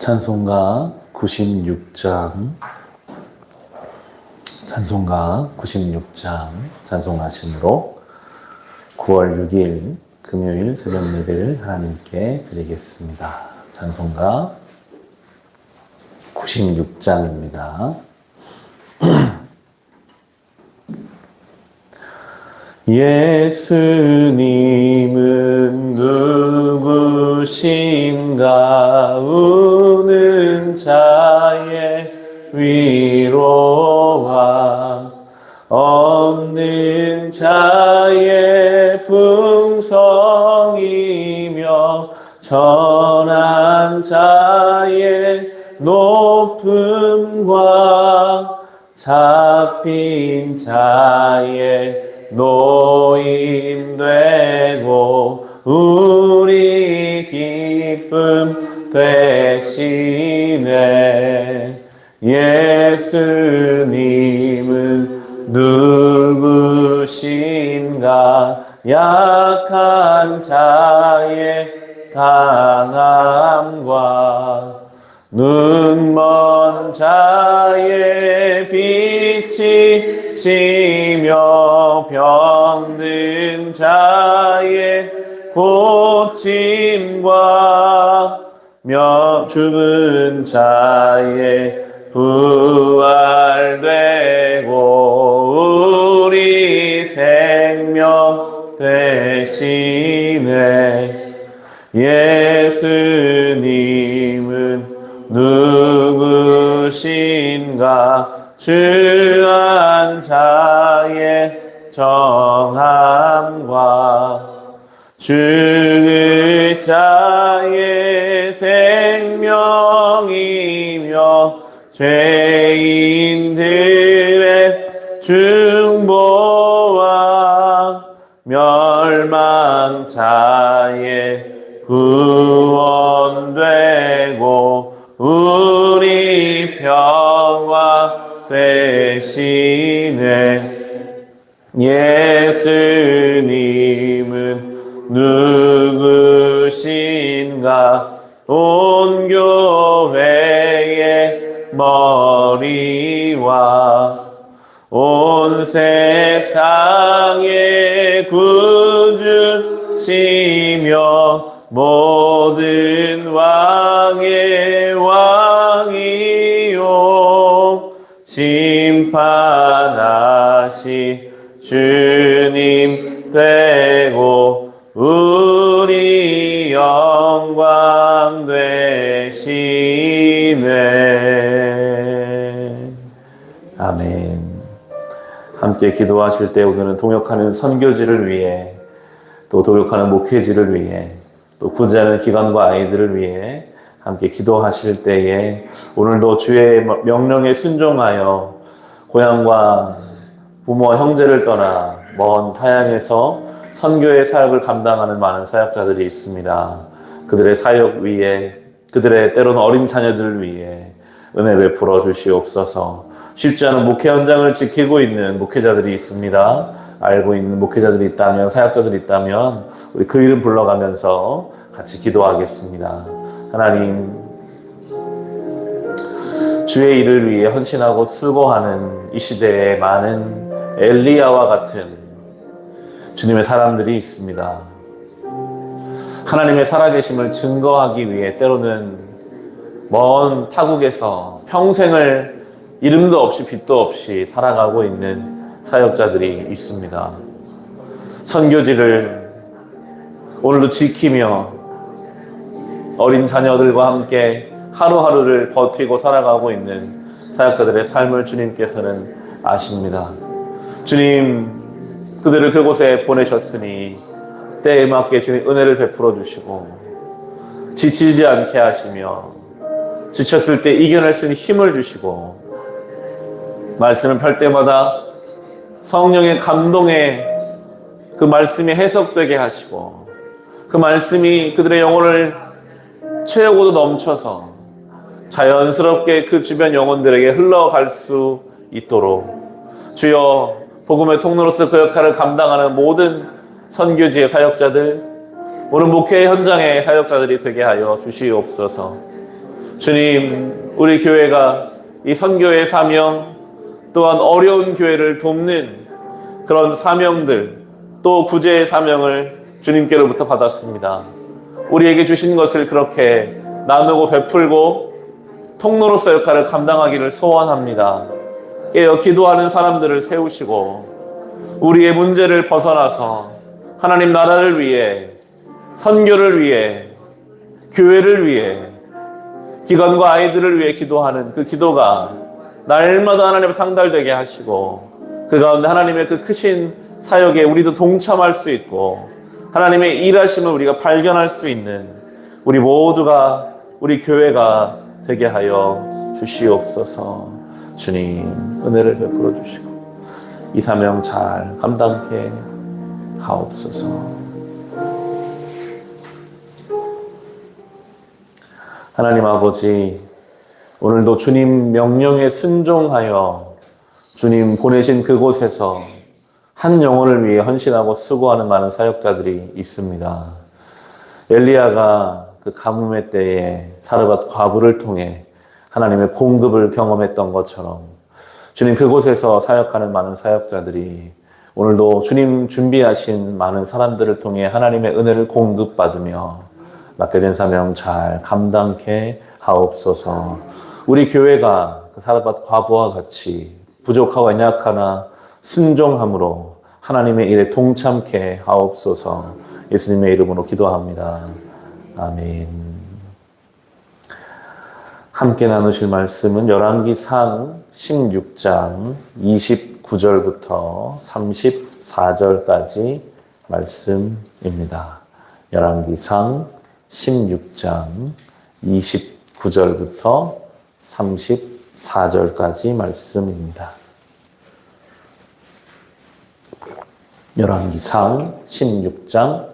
찬송가 96장 찬송하심으로 9월 6일 금요일 새벽 예배를 하나님께 드리겠습니다. 찬송가 96장입니다. 예수님은 누구신가? 우는 자의 위로와 없는 자의 풍성이며 전한 자의 높음과 잡힌 자의 노임되고 우리 기쁨 되시네. 예수님은 누구신가? 약한 자의 강함과 눈먼 자의 빛이 시며 병든 자의 고침과 죽은 자의 부활되고 우리 생명 되시네. 예수님은 누구신가? 주한 자의 정함과 죽을 자의 생명이며 죄인들의 중보와 멸망 자의 구원되고 우리 평화 되시네. 예수님은 누구신가? 온 교회의 머리와 온 세상의 구주시며 모든 왕의 왕이요 심판하시 주님 되고 우리 영광 되시네. 아멘. 함께 기도하실 때 오늘은 동역하는 선교지를 위해, 또 동역하는 목회지를 위해, 또 구제하는 기관과 아이들을 위해 함께 기도하실 때에 오늘도 주의 명령에 순종하여 고향과 부모와 형제를 떠나 먼 타향에서 선교의 사역을 감당하는 많은 사역자들이 있습니다. 그들의 사역 위에, 그들의 때로는 어린 자녀들을 위해 은혜 베풀어 주시옵소서. 쉽지 않은 목회 현장을 지키고 있는 목회자들이 있습니다. 알고 있는 목회자들이 있다면, 사역자들이 있다면 우리 그 이름 불러가면서 같이 기도하겠습니다. 하나님, 주의 일을 위해 헌신하고 수고하는 이 시대에 많은 엘리야와 같은 주님의 사람들이 있습니다. 하나님의 살아계심을 증거하기 위해 때로는 먼 타국에서 평생을 이름도 없이 빛도 없이 살아가고 있는 사역자들이 있습니다. 선교지를 오늘도 지키며 어린 자녀들과 함께 하루하루를 버티고 살아가고 있는 사역자들의 삶을 주님께서는 아십니다. 주님, 그들을 그곳에 보내셨으니 때에 맞게 주님 은혜를 베풀어 주시고 지치지 않게 하시며 지쳤을 때 이겨낼 수 있는 힘을 주시고 말씀을 펼 때마다 성령의 감동에 그 말씀이 해석되게 하시고 그 말씀이 그들의 영혼을 채우고도 넘쳐서 자연스럽게 그 주변 영혼들에게 흘러갈 수 있도록 주여 복음의 통로로서 그 역할을 감당하는 모든 선교지의 사역자들, 오늘 목회 현장의 사역자들이 되게 하여 주시옵소서. 주님, 우리 교회가 이 선교의 사명, 또한 어려운 교회를 돕는 그런 사명들, 또 구제의 사명을 주님께로부터 받았습니다. 우리에게 주신 것을 그렇게 나누고 베풀고 통로로서 역할을 감당하기를 소원합니다. 깨어 기도하는 사람들을 세우시고 우리의 문제를 벗어나서 하나님 나라를 위해, 선교를 위해, 교회를 위해, 기관과 아이들을 위해 기도하는 그 기도가 날마다 하나님 상달되게 하시고 그 가운데 하나님의 그 크신 사역에 우리도 동참할 수 있고 하나님의 일하심을 우리가 발견할 수 있는 우리 모두가, 우리 교회가 되게 하여 주시옵소서. 주님, 은혜를 베풀어 주시고 이 사명 잘 감당케 하옵소서. 하나님 아버지, 오늘도 주님 명령에 순종하여 주님 보내신 그곳에서 한 영혼을 위해 헌신하고 수고하는 많은 사역자들이 있습니다. 엘리야가 그 가뭄의 때에 사르밧 과부를 통해 하나님의 공급을 경험했던 것처럼 주님 그곳에서 사역하는 많은 사역자들이 오늘도 주님 준비하신 많은 사람들을 통해 하나님의 은혜를 공급받으며 맡게 된 사명 잘 감당케 하옵소서. 우리 교회가 그 사르밧 과부와 같이 부족하고 연약하나 순종함으로 하나님의 일에 동참케 하옵소서. 예수님의 이름으로 기도합니다. 아멘. 함께 나누실 말씀은 열왕기상 16장 29절부터 34절까지 말씀입니다. 열왕기상 16장 29절부터 34절까지 말씀입니다. 열왕기상 16장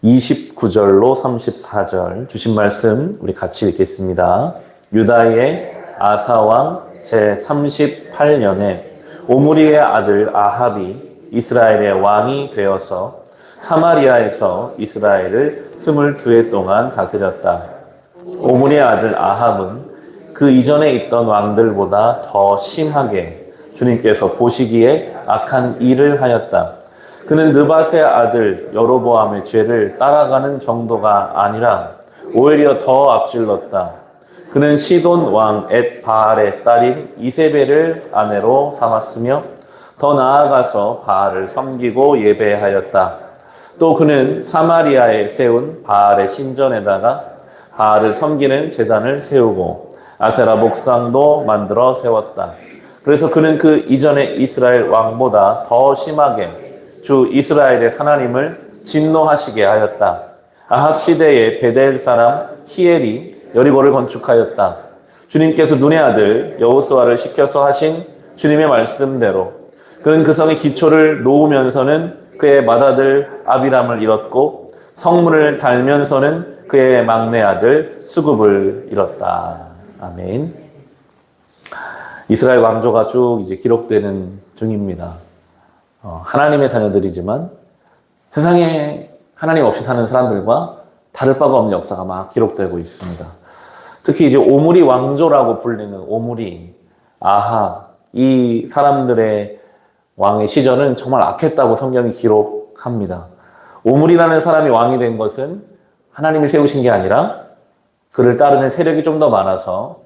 29절로 34절 주신 말씀 우리 같이 읽겠습니다. 유다의 아사왕 제38년에 오므리의 아들 아합이 이스라엘의 왕이 되어서 사마리아에서 이스라엘을 22해 동안 다스렸다. 오므리의 아들 아합은 그 이전에 있던 왕들보다 더 심하게 주님께서 보시기에 악한 일을 하였다. 그는 느밧의 아들 여로보암의 죄를 따라가는 정도가 아니라 오히려 더 앞질렀다. 그는 시돈 왕 엣바알의 딸인 이세벨을 아내로 삼았으며 더 나아가서 바알을 섬기고 예배하였다. 또 그는 사마리아에 세운 바알의 신전에다가 바알을 섬기는 제단을 세우고 아세라 목상도 만들어 세웠다. 그래서 그는 그 이전의 이스라엘 왕보다 더 심하게 주 이스라엘의 하나님을 진노하시게 하였다. 아합 시대에 베델 사람 히엘이 여리고를 건축하였다. 주님께서 눈의 아들 여호수아를 시켜서 하신 주님의 말씀대로 그는 그 성의 기초를 놓으면서는 그의 맏아들 아비람을 잃었고 성문을 달면서는 그의 막내 아들 수굽을 잃었다. 아멘. 이스라엘 왕조가 쭉 이제 기록되는 중입니다. 하나님의 자녀들이지만 세상에 하나님 없이 사는 사람들과 다를 바가 없는 역사가 막 기록되고 있습니다. 특히 이제 오므리 왕조라고 불리는 오므리, 아합, 이 사람들의 왕의 시절은 정말 악했다고 성경이 기록합니다. 오므리라는 사람이 왕이 된 것은 하나님이 세우신 게 아니라 그를 따르는 세력이 좀 더 많아서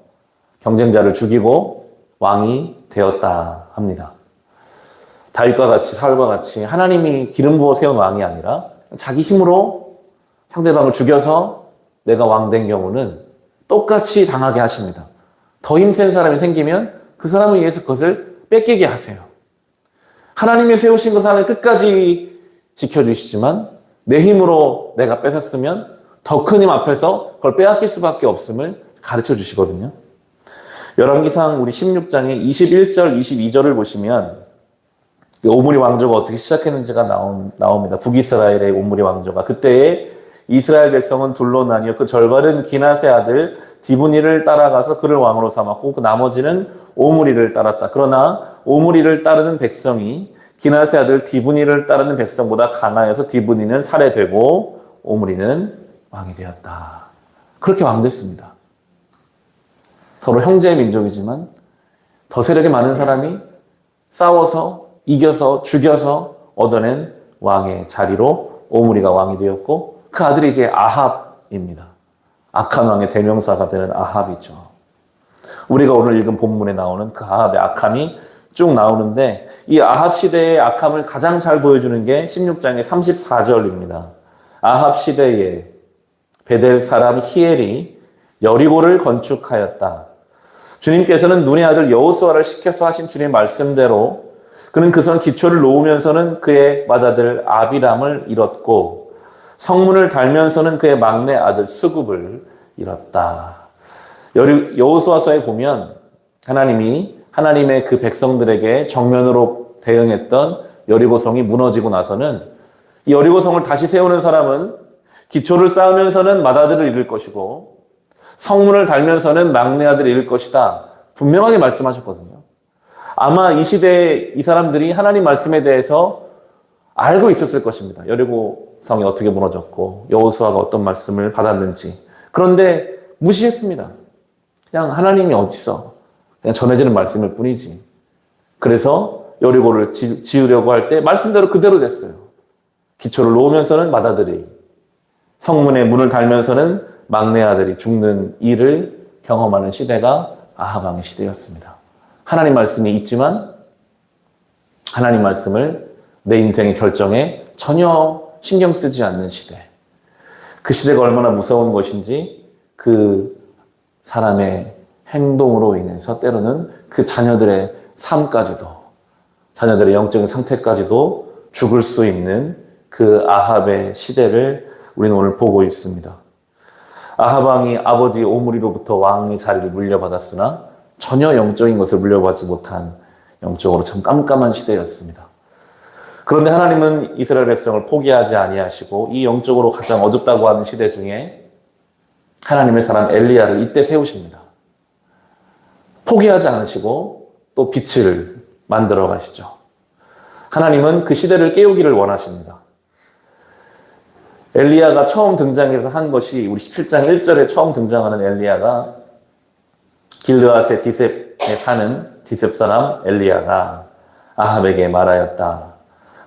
경쟁자를 죽이고 왕이 되었다 합니다. 다윗과 같이 사울과 같이 하나님이 기름 부어 세운 왕이 아니라 자기 힘으로 상대방을 죽여서 내가 왕 된 경우는 똑같이 당하게 하십니다. 더 힘센 사람이 생기면 그 사람을 위해서 그것을 뺏기게 하세요. 하나님이 세우신 것 하나님 끝까지 지켜주시지만 내 힘으로 내가 뺏었으면 더 큰 힘 앞에서 그걸 빼앗길 수밖에 없음을 가르쳐 주시거든요. 열왕기상 우리 16장의 21절, 22절을 보시면 오므리 왕조가 어떻게 시작했는지가 나옵니다. 북이스라엘의 오므리 왕조가. 그때에 이스라엘 백성은 둘로 나뉘어 그 절반은 기낫의 아들 디브니를 따라가서 그를 왕으로 삼았고 그 나머지는 오므리를 따랐다. 그러나 오므리를 따르는 백성이 기낫의 아들 디브니를 따르는 백성보다 강하여서 디브니는 살해되고 오므리는 왕이 되었다. 그렇게 왕됐습니다. 서로 형제의 민족이지만 더 세력이 많은 사람이 싸워서 이겨서 죽여서 얻어낸 왕의 자리로 오므리가 왕이 되었고 그 아들이 이제 아합입니다. 악한 왕의 대명사가 되는 아합이죠. 우리가 오늘 읽은 본문에 나오는 그 아합의 악함이 쭉 나오는데 이 아합 시대의 악함을 가장 잘 보여주는 게 16장의 34절입니다. 아합 시대에 베델 사람 히엘이 여리고를 건축하였다. 주님께서는 눈의 아들 여호수아를 시켜서 하신 주님의 말씀대로 그는 그 성 기초를 놓으면서는 그의 맏아들 아비람을 잃었고 성문을 달면서는 그의 막내 아들 스굽을 잃었다. 여호수아서에 보면 하나님이 하나님의 그 백성들에게 정면으로 대응했던 여리고성이 무너지고 나서는 이 여리고성을 다시 세우는 사람은 기초를 쌓으면서는 맏아들을 잃을 것이고 성문을 달면서는 막내 아들을 잃을 것이다. 분명하게 말씀하셨거든요. 아마 이 시대에 이 사람들이 하나님 말씀에 대해서 알고 있었을 것입니다. 여리고성이 어떻게 무너졌고 여호수아가 어떤 말씀을 받았는지. 그런데 무시했습니다. 그냥 하나님이 어디서 그냥 전해지는 말씀일 뿐이지. 그래서 여리고를 지으려고 할 때 말씀대로 그대로 됐어요. 기초를 놓으면서는 맏아들이, 성문에 문을 달면서는 막내 아들이 죽는 일을 경험하는 시대가 아합 왕의 시대였습니다. 하나님 말씀이 있지만 하나님 말씀을 내 인생의 결정에 전혀 신경 쓰지 않는 시대. 그 시대가 얼마나 무서운 것인지 그 사람의 행동으로 인해서 때로는 그 자녀들의 삶까지도, 자녀들의 영적인 상태까지도 죽을 수 있는 그 아합의 시대를 우리는 오늘 보고 있습니다. 아합 왕이 아버지 오므리로부터 왕의 자리를 물려받았으나 전혀 영적인 것을 물려받지 못한 영적으로 참 깜깜한 시대였습니다. 그런데 하나님은 이스라엘 백성을 포기하지 아니하시고 이 영적으로 가장 어둡다고 하는 시대 중에 하나님의 사람 엘리야를 이때 세우십니다. 포기하지 않으시고 또 빛을 만들어 가시죠. 하나님은 그 시대를 깨우기를 원하십니다. 엘리야가 처음 등장해서 한 것이 우리 17장 1절에 처음 등장하는 엘리야가 길르앗의 디셉에 사는 디셉 사람 엘리야가 아합에게 말하였다.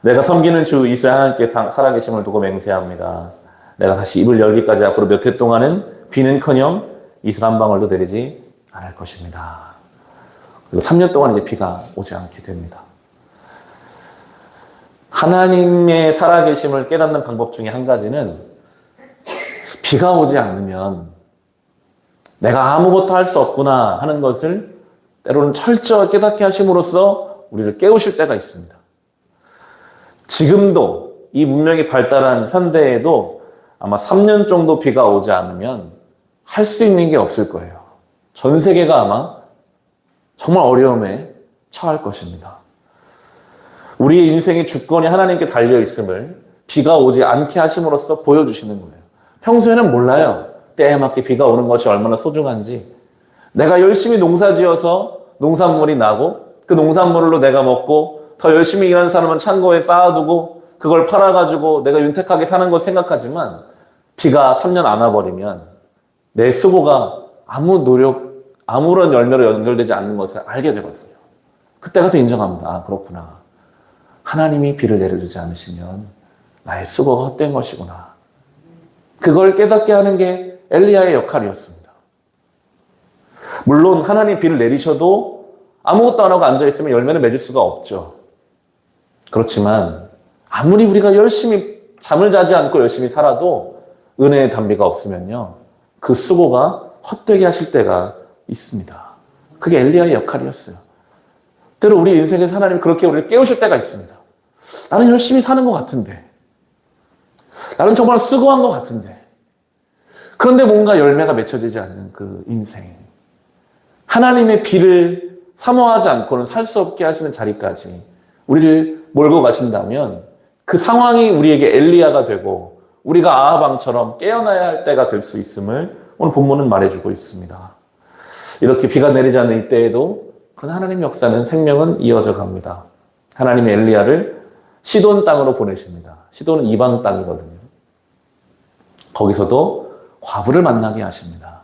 내가 섬기는 주 이스라엘 하나님께 살아계심을 두고 맹세합니다. 내가 다시 입을 열기까지 앞으로 몇 해 동안은 비는커녕 이슬 한 방울도 내리지 않을 것입니다. 그리고 3년 동안 이제 비가 오지 않게 됩니다. 하나님의 살아계심을 깨닫는 방법 중에 한 가지는 비가 오지 않으면 내가 아무것도 할 수 없구나 하는 것을 때로는 철저하게 깨닫게 하심으로써 우리를 깨우실 때가 있습니다. 지금도 이 문명이 발달한 현대에도 아마 3년 정도 비가 오지 않으면 할 수 있는 게 없을 거예요. 전 세계가 아마 정말 어려움에 처할 것입니다. 우리의 인생의 주권이 하나님께 달려있음을 비가 오지 않게 하심으로써 보여주시는 거예요. 평소에는 몰라요. 때에 맞게 비가 오는 것이 얼마나 소중한지. 내가 열심히 농사지어서 농산물이 나고 그 농산물로 내가 먹고 더 열심히 일하는 사람은 창고에 쌓아두고 그걸 팔아가지고 내가 윤택하게 사는 것 생각하지만 비가 3년 안 와버리면 내 수고가 아무런 열매로 연결되지 않는 것을 알게 되거든요. 그때 가서 인정합니다. 아, 그렇구나. 하나님이 비를 내려주지 않으시면 나의 수고가 헛된 것이구나. 그걸 깨닫게 하는 게 엘리야의 역할이었습니다. 물론 하나님 비를 내리셔도 아무것도 안 하고 앉아있으면 열매는 맺을 수가 없죠. 그렇지만 아무리 우리가 열심히 잠을 자지 않고 열심히 살아도 은혜의 단비가 없으면요. 그 수고가 헛되게 하실 때가 있습니다. 그게 엘리야의 역할이었어요. 때로 우리 인생에서 하나님이 그렇게 우리를 깨우실 때가 있습니다. 나는 열심히 사는 것 같은데, 나는 정말 수고한 것 같은데, 그런데 뭔가 열매가 맺혀지지 않는 그 인생. 하나님의 비를 사모하지 않고는 살 수 없게 하시는 자리까지 우리를 몰고 가신다면 그 상황이 우리에게 엘리야가 되고 우리가 아합 왕처럼 깨어나야 할 때가 될 수 있음을 오늘 본문은 말해주고 있습니다. 이렇게 비가 내리지 않는 이때에도 그 하나님의 역사는 생명은 이어져 갑니다. 하나님의 엘리야를 시돈 땅으로 보내십니다. 시돈은 이방 땅이거든요. 거기서도 과부를 만나게 하십니다.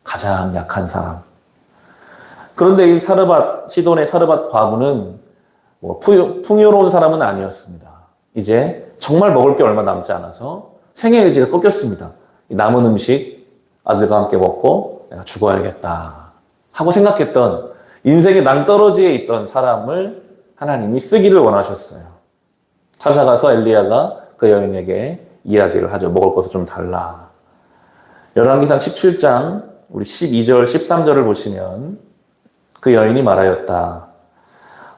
가장 약한 사람. 그런데 이 시돈의 사르밧 과부는 뭐 풍요로운 사람은 아니었습니다. 이제 정말 먹을 게 얼마 남지 않아서 생의 의지가 꺾였습니다. 이 남은 음식 아들과 함께 먹고 내가 죽어야겠다 하고 생각했던 인생의 낭떠러지에 있던 사람을 하나님이 쓰기를 원하셨어요. 찾아가서 엘리야가 그 여인에게 이야기를 하죠. 먹을 것을 좀 달라. 열왕기상 17장 우리 12절 13절을 보시면 그 여인이 말하였다.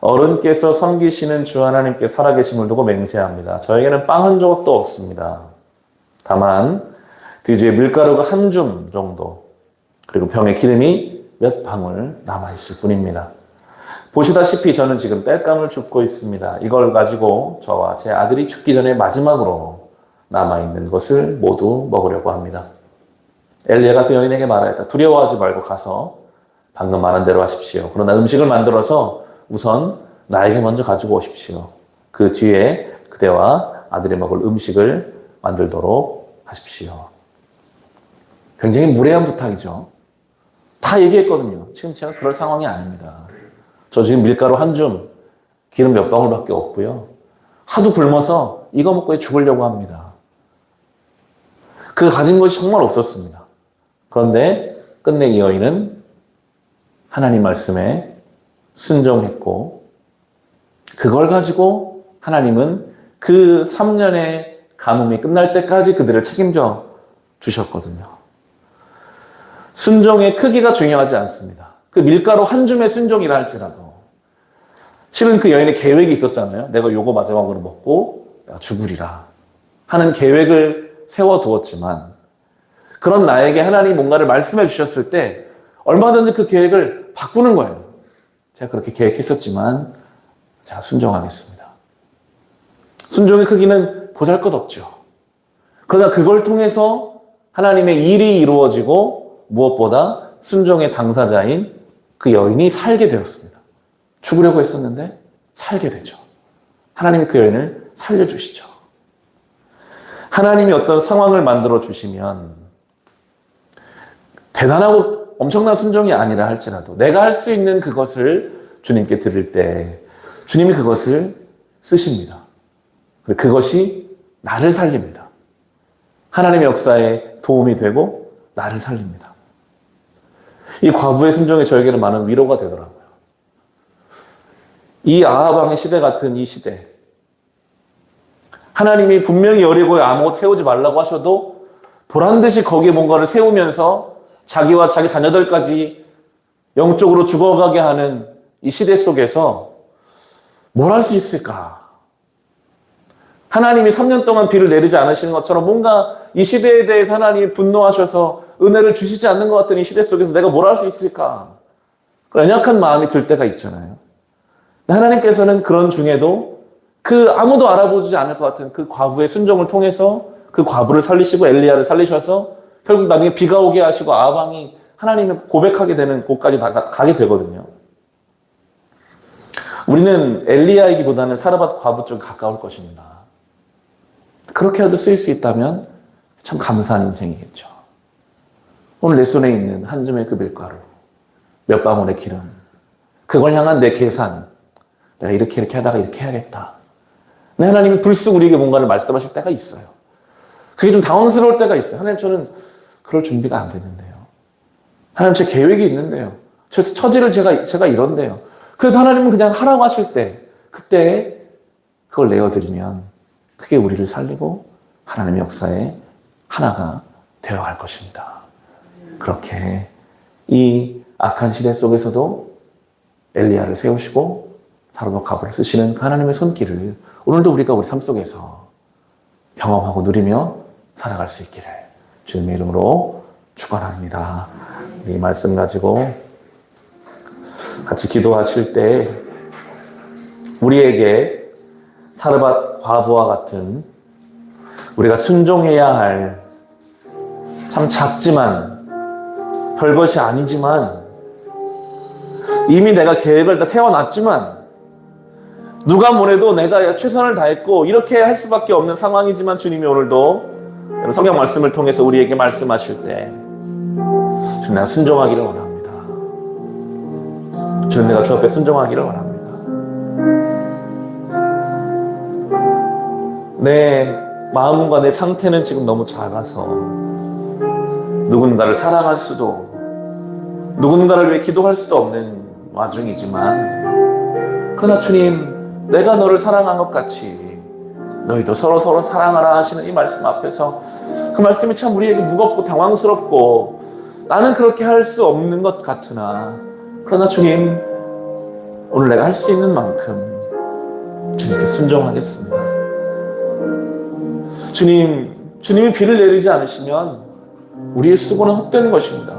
어른께서 섬기시는 주 하나님께 살아계심을 두고 맹세합니다. 저에게는 빵 한 조각도 없습니다. 다만 뒤에 밀가루가 한 줌 정도 그리고 병에 기름이 몇 방울 남아있을 뿐입니다. 보시다시피 저는 지금 땔감을 줍고 있습니다. 이걸 가지고 저와 제 아들이 죽기 전에 마지막으로 남아있는 것을 모두 먹으려고 합니다. 엘리야가 그 여인에게 말하였다. 두려워하지 말고 가서 방금 말한 대로 하십시오. 그러나 음식을 만들어서 우선 나에게 먼저 가지고 오십시오. 그 뒤에 그대와 아들이 먹을 음식을 만들도록 하십시오. 굉장히 무례한 부탁이죠. 다 얘기했거든요. 지금 제가 그럴 상황이 아닙니다. 저 지금 밀가루 한 줌, 기름 몇 방울밖에 없고요. 하도 굶어서 이거 먹고 죽으려고 합니다. 그 가진 것이 정말 없었습니다. 그런데 끝내 이 여인은 하나님 말씀에 순종했고 그걸 가지고 하나님은 그 3년의 가뭄이 끝날 때까지 그들을 책임져 주셨거든요. 순종의 크기가 중요하지 않습니다. 그 밀가루 한 줌의 순종이라 할지라도 실은 그 여인의 계획이 있었잖아요. 내가 요거 마지막으로 먹고 내가 죽으리라 하는 계획을 세워두었지만 그런 나에게 하나님이 뭔가를 말씀해 주셨을 때 얼마든지 그 계획을 바꾸는 거예요. 제가 그렇게 계획했었지만 제가 순종하겠습니다. 순종의 크기는 보잘것없죠. 그러나 그걸 통해서 하나님의 일이 이루어지고 무엇보다 순종의 당사자인 그 여인이 살게 되었습니다. 죽으려고 했었는데 살게 되죠. 하나님이 그 여인을 살려주시죠. 하나님이 어떤 상황을 만들어 주시면 대단하고 엄청난 순종이 아니라 할지라도 내가 할 수 있는 그것을 주님께 드릴 때 주님이 그것을 쓰십니다. 그것이 나를 살립니다. 하나님의 역사에 도움이 되고 나를 살립니다. 이 과부의 순종이 저에게는 많은 위로가 되더라고요. 이 아합 왕의 시대 같은 이 시대, 하나님이 분명히 여리고에 아무것도 세우지 말라고 하셔도 보란듯이 거기에 뭔가를 세우면서 자기와 자기 자녀들까지 영적으로 죽어가게 하는 이 시대 속에서 뭘 할 수 있을까? 하나님이 3년 동안 비를 내리지 않으시는 것처럼 뭔가 이 시대에 대해서 하나님이 분노하셔서 은혜를 주시지 않는 것 같은 이 시대 속에서 내가 뭘 할 수 있을까? 연약한 마음이 들 때가 있잖아요. 하나님께서는 그런 중에도 그 아무도 알아보지 않을 것 같은 그 과부의 순종을 통해서 그 과부를 살리시고 엘리야를 살리셔서 결국 나중에 비가 오게 하시고 아합 왕이 하나님을 고백하게 되는 곳까지 가게 되거든요. 우리는 엘리야이기보다는 사르밧 과부 쪽에 가까울 것입니다. 그렇게라도 쓰일 수 있다면 참 감사한 인생이겠죠. 오늘 내 손에 있는 한 줌의 그 밀가루, 몇 방울의 기름, 그걸 향한 내 계산, 내가 이렇게 하다가 이렇게 해야겠다. 네, 하나님이 불쑥 우리에게 뭔가를 말씀하실 때가 있어요. 그게 좀 당황스러울 때가 있어요. 하나님, 저는 그럴 준비가 안 되는데요. 하나님, 제 계획이 있는데요. 저 처지를 제가 이런데요. 그래서 하나님은 그냥 하라고 하실 때, 그때 그걸 내어드리면 그게 우리를 살리고 하나님의 역사에 하나가 되어갈 것입니다. 그렇게 이 악한 시대 속에서도 엘리야를 세우시고 사르밧 과부를 쓰시는 그 하나님의 손길을 오늘도 우리가 우리 삶 속에서 경험하고 누리며 살아갈 수 있기를 주님의 이름으로 축원합니다. 이 말씀 가지고 같이 기도하실 때 우리에게 사르밧 과부와 같은 우리가 순종해야 할 참 작지만 별것이 아니지만 이미 내가 계획을 다 세워놨지만 누가 뭐래도 내가 최선을 다했고 이렇게 할 수밖에 없는 상황이지만 주님이 오늘도 성경 말씀을 통해서 우리에게 말씀하실 때 주님, 내가 순종하기를 원합니다. 주님, 내가 주 앞에 순종하기를 원합니다. 내 마음과 내 상태는 지금 너무 작아서 누군가를 사랑할 수도, 누군가를 위해 기도할 수도 없는 와중이지만, 그러나 주님, 내가 너를 사랑한 것 같이 너희도 서로 사랑하라 하시는 이 말씀 앞에서, 그 말씀이 참 우리에게 무겁고 당황스럽고 나는 그렇게 할 수 없는 것 같으나, 그러나 주님, 오늘 내가 할 수 있는 만큼 주님께 순종하겠습니다. 주님이 비를 내리지 않으시면 우리의 수고는 헛된 것입니다.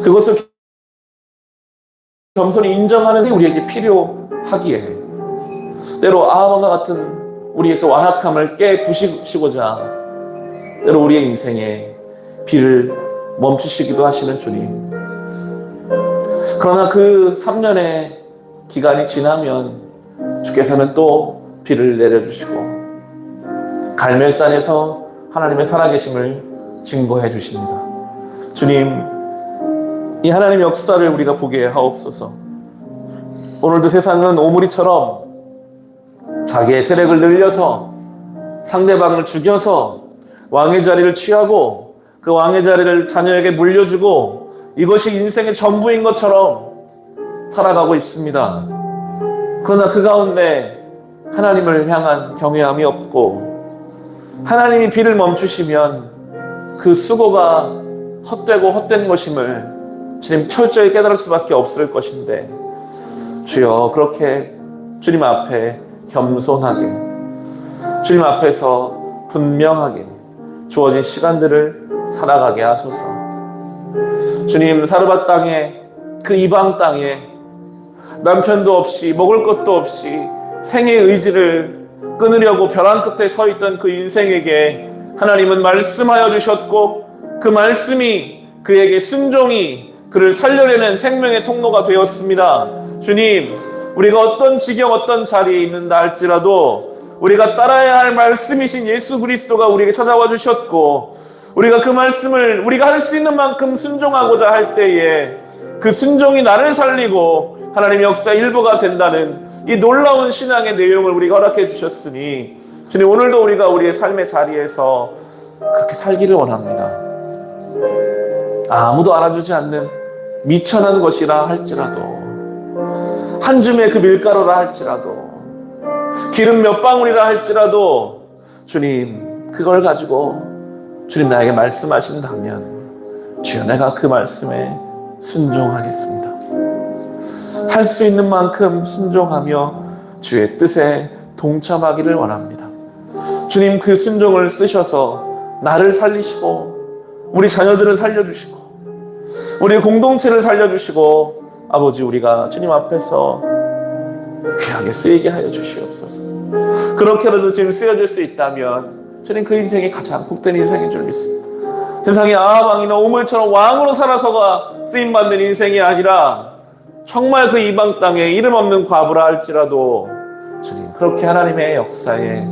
그것을 겸손히 인정하는 게 우리에게 필요하기에, 때로 아합과 같은 우리의 그 완악함을 깨부시고자 때로 우리의 인생에 비를 멈추시기도 하시는 주님. 그러나 그 3년의 기간이 지나면 주께서는 또 비를 내려주시고 갈멜산에서 하나님의 살아계심을 증거해 주십니다. 주님, 이 하나님의 역사를 우리가 보게 하옵소서. 오늘도 세상은 오므리처럼 자기의 세력을 늘려서 상대방을 죽여서 왕의 자리를 취하고 그 왕의 자리를 자녀에게 물려주고 이것이 인생의 전부인 것처럼 살아가고 있습니다. 그러나 그 가운데 하나님을 향한 경외함이 없고, 하나님이 비를 멈추시면 그 수고가 헛되고 헛된 것임을 주님 철저히 깨달을 수밖에 없을 것인데, 주여, 그렇게 주님 앞에 겸손하게, 주님 앞에서 분명하게 주어진 시간들을 살아가게 하소서. 주님, 사르밧 땅에, 그 이방 땅에 남편도 없이 먹을 것도 없이 생의 의지를 끊으려고 벼랑 끝에 서 있던 그 인생에게 하나님은 말씀하여 주셨고, 그 말씀이 그에게 순종이 그를 살려내는 생명의 통로가 되었습니다. 주님, 우리가 어떤 지경 어떤 자리에 있는다 할지라도 우리가 따라야 할 말씀이신 예수 그리스도가 우리에게 찾아와 주셨고, 우리가 그 말씀을 우리가 할 수 있는 만큼 순종하고자 할 때에 그 순종이 나를 살리고 하나님의 역사의 일부가 된다는 이 놀라운 신앙의 내용을 우리가 허락해 주셨으니, 주님, 오늘도 우리가 우리의 삶의 자리에서 그렇게 살기를 원합니다. 아무도 알아주지 않는 미천한 것이라 할지라도, 한 줌의 그 밀가루라 할지라도, 기름 몇 방울이라 할지라도, 주님, 그걸 가지고 주님 나에게 말씀하신다면 주여, 내가 그 말씀에 순종하겠습니다. 할 수 있는 만큼 순종하며 주의 뜻에 동참하기를 원합니다. 주님, 그 순종을 쓰셔서 나를 살리시고 우리 자녀들을 살려주시고 우리 공동체를 살려주시고, 아버지, 우리가 주님 앞에서 귀하게 쓰이게 하여 주시옵소서. 그렇게라도 지금 쓰여질 수 있다면 주님, 그 인생이 가장 복된 인생인 줄 믿습니다. 세상에 아합 왕이나 오물처럼 왕으로 살아서가 쓰임받는 인생이 아니라 정말 그 이방 땅에 이름 없는 과부라 할지라도 주님, 그렇게 하나님의 역사에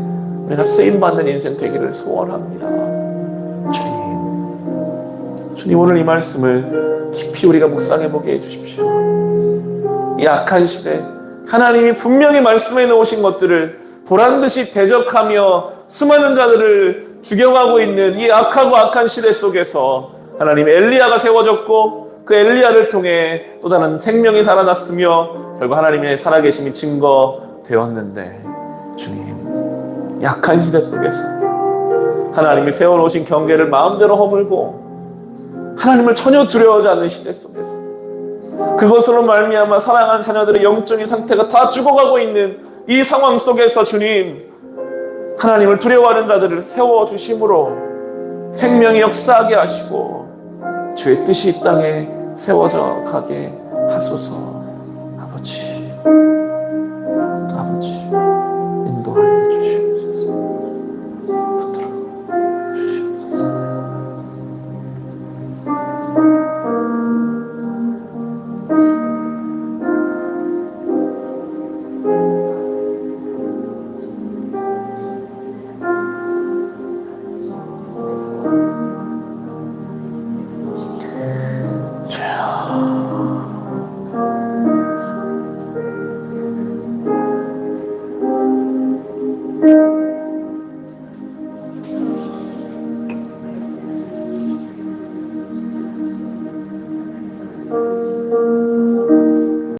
우리가 쓰임받는 인생 되기를 소원합니다. 주님, 오늘 이 말씀을 깊이 우리가 묵상해보게 해주십시오. 이 악한 시대, 하나님이 분명히 말씀해 놓으신 것들을 보란듯이 대적하며 수많은 자들을 죽여가고 있는 이 악하고 악한 시대 속에서 하나님의 엘리야가 세워졌고, 그 엘리야를 통해 또 다른 생명이 살아났으며 결국 하나님의 살아계심이 증거되었는데, 주님, 약한 시대 속에서 하나님이 세워놓으신 경계를 마음대로 허물고 하나님을 전혀 두려워하지 않는 시대 속에서 그것으로 말미암아 사랑하는 자녀들의 영적인 상태가 다 죽어가고 있는 이 상황 속에서 주님, 하나님을 두려워하는 자들을 세워주심으로 생명이 역사하게 하시고 주의 뜻이 이 땅에 세워져 가게 하소서.